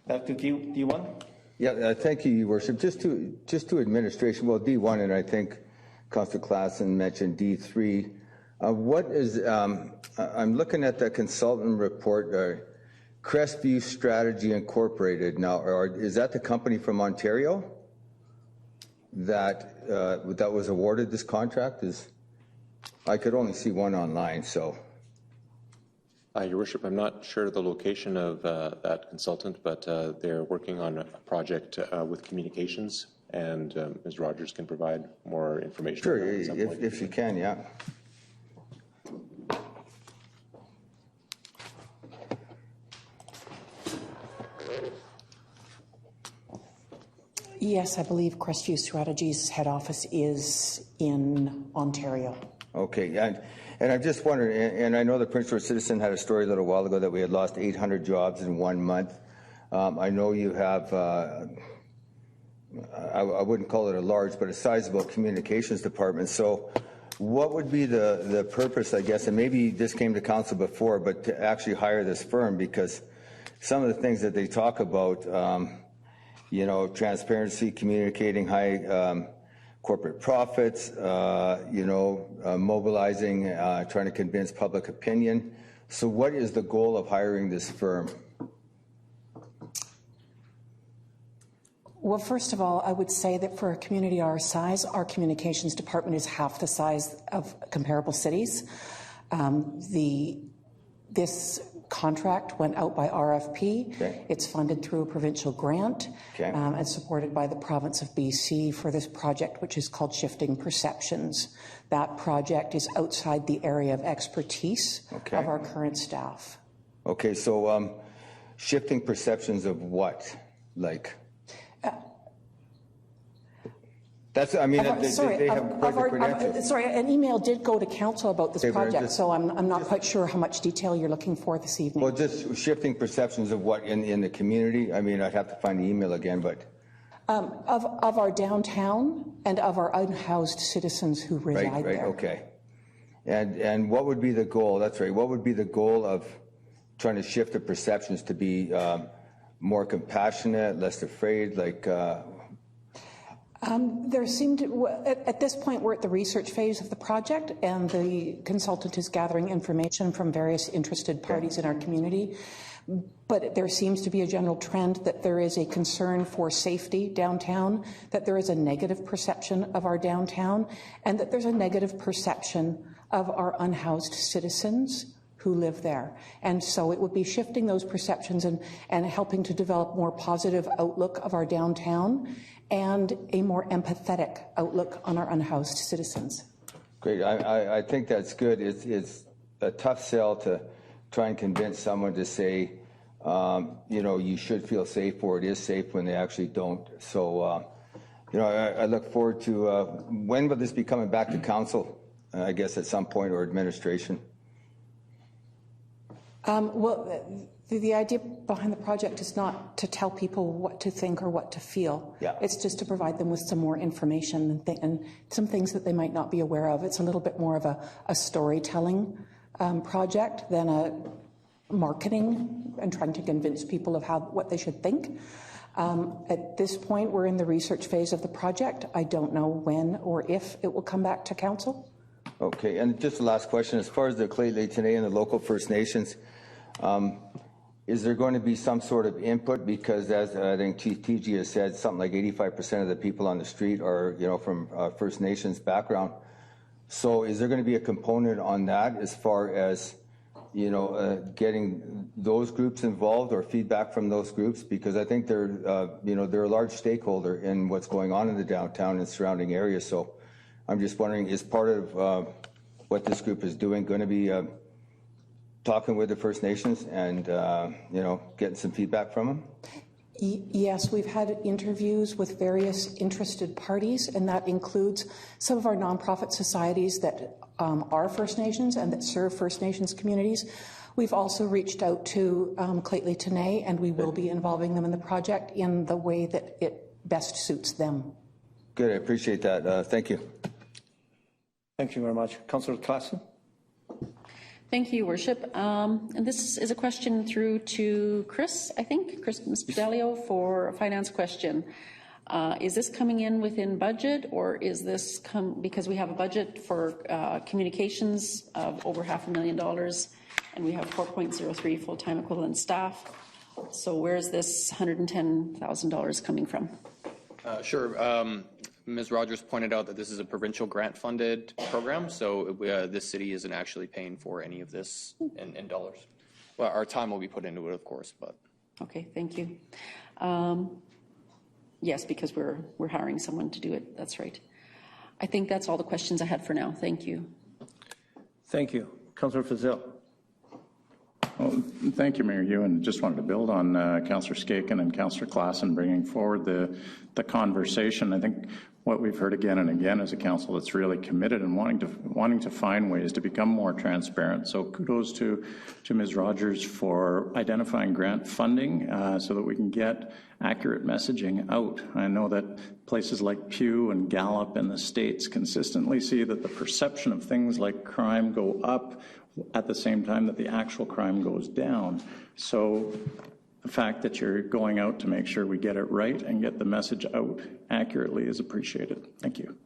Back to D1. Yeah, thank you, Your Worship. Just to administration, well, D1, and I think Councillor Klassen mentioned D3. What is, I'm looking at the consultant report, Crestview Strategy Incorporated. Now, is that the company from Ontario that was awarded this contract? I could only see one online, so. Your Worship, I'm not sure the location of that consultant, but they're working on a project with communications, and Ms. Rogers can provide more information. Sure, if you can, yeah. Yes, I believe Crestview Strategies head office is in Ontario. Okay, and I'm just wondering, and I know the Prince George Citizen had a story a little while ago that we had lost 800 jobs in 1 month. I know you have, I wouldn't call it a large, but a sizable communications department. So what would be the purpose, I guess, and maybe this came to council before, but to actually hire this firm, because some of the things that they talk about, you know, transparency, communicating high corporate profits, you know, mobilizing, trying to convince public opinion. So what is the goal of hiring this firm? Well, first of all, I would say that for a community our size, our communications department is half the size of comparable cities. This contract went out by RFP. Okay. It's funded through a provincial grant, okay, and supported by the province of BC for this project, which is called Shifting Perceptions. That project is outside the area of expertise, okay, of our current staff. Okay, so shifting perceptions of what? Like? That's, I mean, they have quite the credentials. Sorry, an email did go to council about this project, so I'm not quite sure how much detail you're looking for this evening. Well, just shifting perceptions of what in the community? I mean, I'd have to find the email again, but. Of our downtown and of our unhoused citizens who reside there. Right, okay. And what would be the goal? That's right. What would be the goal of trying to shift the perceptions to be more compassionate, less afraid, like... There seemed to, at this point, we're at the research phase of the project, and the consultant is gathering information from various interested parties in our community. But there seems to be a general trend that there is a concern for safety downtown, that there is a negative perception of our downtown, and that there's a negative perception of our unhoused citizens who live there. And so it would be shifting those perceptions and helping to develop more positive outlook of our downtown and a more empathetic outlook on our unhoused citizens. Great. I think that's good. It's a tough sell to try and convince someone to say, you know, you should feel safe, or it is safe, when they actually don't. So, you know, I look forward to, when will this be coming back to council, I guess at some point, or administration? Well, the idea behind the project is not to tell people what to think or what to feel. Yeah. It's just to provide them with some more information and some things that they might not be aware of. It's a little bit more of a storytelling project than a marketing and trying to convince people of what they should think. At this point, we're in the research phase of the project. I don't know when or if it will come back to council. Okay, and just the last question, as far as the Lheidli and the local First Nations, is there going to be some sort of input? Because as I think Chief TG has said, something like 85% of the people on the street are, you know, from First Nations background. So is there going to be a component on that as far as, you know, getting those groups involved or feedback from those groups? Because I think they're, you know, they're a large stakeholder in what's going on in the downtown and surrounding areas. So I'm just wondering, is part of what this group is doing going to be talking with the First Nations and, you know, getting some feedback from them? Yes, we've had interviews with various interested parties, and that includes some of our nonprofit societies that are First Nations and that serve First Nations communities. We've also reached out to Lheidli, and we will be involving them in the project in the way that it best suits them. Good, I appreciate that. Thank you. Thank you very much. Councillor Klassen. Thank you, Worship. And this is a question through to Chris, I think, Chris Dalio, for a finance question. Is this coming in within budget, or is this because we have a budget for communications of over $500,000 and we have 4.03 full-time equivalent staff? So where is this $110,000 coming from? Sure. Ms. Rogers pointed out that this is a provincial grant-funded program, so this city isn't actually paying for any of this in dollars. Well, our time will be put into it, of course, but. Okay, thank you. Yes, because we're hiring someone to do it. That's right. I think that's all the questions I had for now. Thank you. Thank you. Councillor Fazil. Well, thank you, Mayor Ewan. Just wanted to build on Councillor Skaken and Councillor Klassen bringing forward the conversation. I think what we've heard again and again is a council that's really committed and wanting to find ways to become more transparent. So kudos to Ms. Rogers for identifying grant funding so that we can get accurate messaging out. I know that places like Pew and Gallup in the States consistently see that the perception of things like crime go up at the same time that the actual crime goes down. So the fact that you're going out to make sure we get it right and get the message out accurately is appreciated. Thank you.